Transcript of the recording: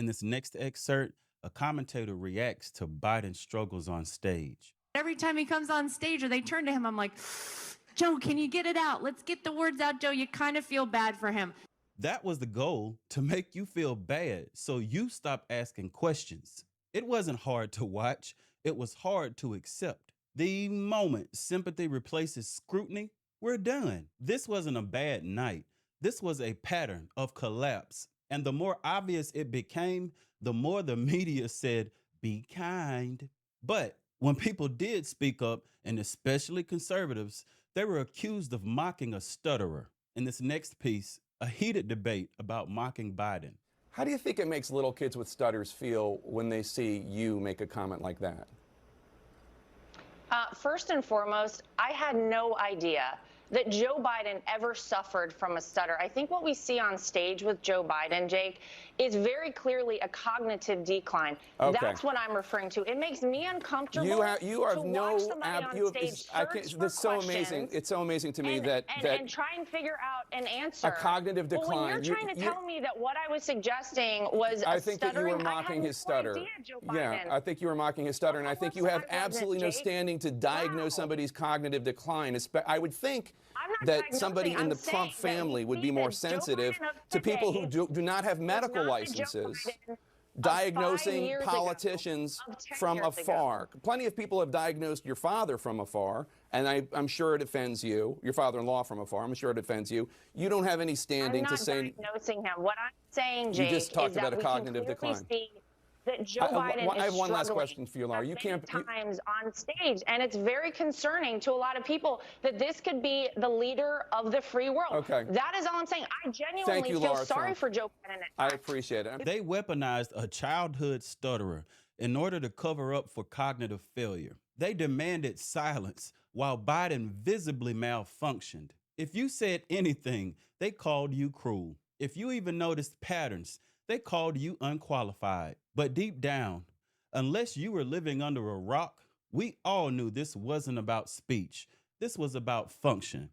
In this next excerpt, a commentator reacts to Biden's struggles on stage. Every time he comes on stage or they turn to him, I'm like, Joe, can you get it out? Let's get the words out, Joe. You kind of feel bad for him. That was the goal, to make you feel bad, so you stop asking questions. It wasn't hard to watch, it was hard to accept. The moment sympathy replaces scrutiny, we're done. This wasn't a bad night. This was a pattern of collapse. And the more obvious it became, the more the media said, be kind. But when people did speak up, and especially conservatives, they were accused of mocking a stutterer. In this next piece, a heated debate about mocking Biden. How do you think it makes little kids with stutters feel when they see you make a comment like that? First and foremost, I had no idea that Joe Biden ever suffered from a stutter. I think what we see on stage with Joe Biden, Jake, is very clearly a cognitive decline. Okay. That's what I'm referring to. It makes me uncomfortable You have to watch somebody on stage search for that's so amazing. questions It's so amazing to me and try and figure out an answer. A cognitive decline. Well, when you're trying to tell me that what I was suggesting was I think that you were stuttering, mocking his stutter. Yeah, I think you were mocking his stutter, and I think you have absolutely no standing to diagnose somebody's cognitive decline. I would think that somebody in the Trump family would be more sensitive to people who do not have medical licenses diagnosing politicians from afar. Plenty of people have diagnosed your father from afar, and I'm sure it offends you. Your father-in-law from afar. I'm sure it offends you. You don't have any standing to say. I'm not diagnosing him. What I'm saying, Jake, you just talked is about that a cognitive we can decline. See that Joe Biden I have is one last struggling question for you, Laura. You can't times on stage, and it's very concerning to a lot of people that this could be the leader of the free world. Okay. That is all I'm saying. I genuinely feel Laura sorry Trump. for Joe Biden. I appreciate it. They weaponized a childhood stutterer in order to cover up for cognitive failure. They demanded silence while Biden visibly malfunctioned. If you said anything, they called you cruel. If you even noticed patterns, they called you unqualified. But deep down, unless you were living under a rock, we all knew this wasn't about speech. This was about function.